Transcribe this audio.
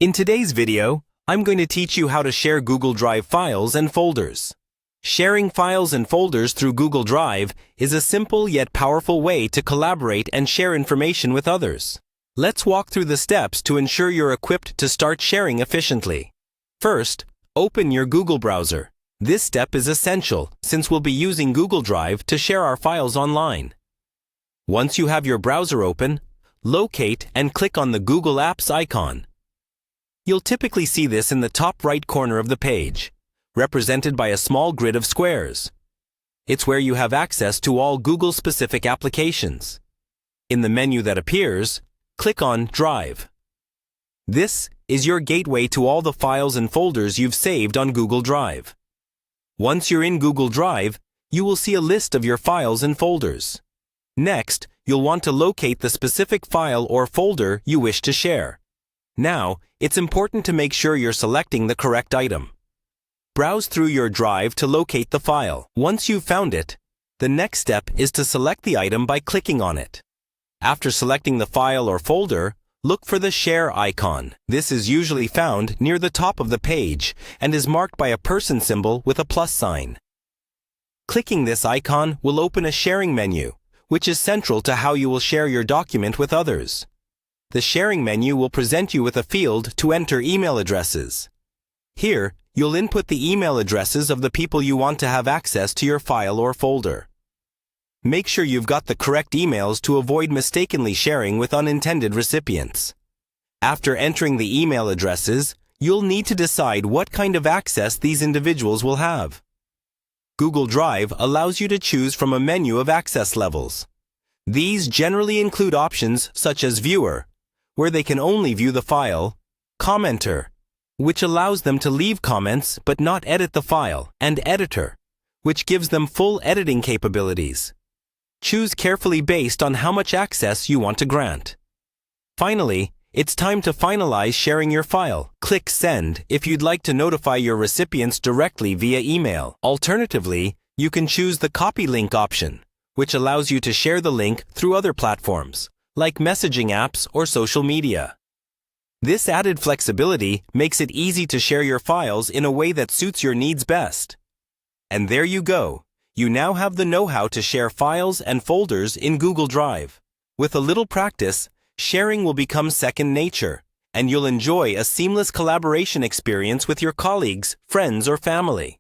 In today's video, I'm going to teach you how to share Google Drive files and folders. Sharing files and folders through Google Drive is a simple yet powerful way to collaborate and share information with others. Let's walk through the steps to ensure you're equipped to start sharing efficiently. First, open your Google browser. This step is essential since we'll be using Google Drive to share our files online. Once you have your browser open, locate and click on the Google Apps icon. You'll typically see this in the top right corner of the page, represented by a small grid of squares. It's where you have access to all Google-specific applications. In the menu that appears, click on Drive. This is your gateway to all the files and folders you've saved on Google Drive. Once you're in Google Drive, you will see a list of your files and folders. Next, you'll want to locate the specific file or folder you wish to share. Now, it's important to make sure you're selecting the correct item. Browse through your drive to locate the file. Once you've found it, the next step is to select the item by clicking on it. After selecting the file or folder, look for the Share icon. This is usually found near the top of the page and is marked by a person symbol with a plus sign. Clicking this icon will open a sharing menu, which is central to how you will share your document with others. The sharing menu will present you with a field to enter email addresses. Here, you'll input the email addresses of the people you want to have access to your file or folder. Make sure you've got the correct emails to avoid mistakenly sharing with unintended recipients. After entering the email addresses, you'll need to decide what kind of access these individuals will have. Google Drive allows you to choose from a menu of access levels. These generally include options such as Viewer, where they can only view the file, Commenter, which allows them to leave comments but not edit the file, and Editor, which gives them full editing capabilities. Choose carefully based on how much access you want to grant. Finally, it's time to finalize sharing your file. Click Send if you'd like to notify your recipients directly via email. Alternatively, you can choose the Copy Link option, which allows you to share the link through other platforms, like messaging apps or social media. This added flexibility makes it easy to share your files in a way that suits your needs best. And there you go. You now have the know-how to share files and folders in Google Drive. With a little practice, sharing will become second nature, and you'll enjoy a seamless collaboration experience with your colleagues, friends, or family.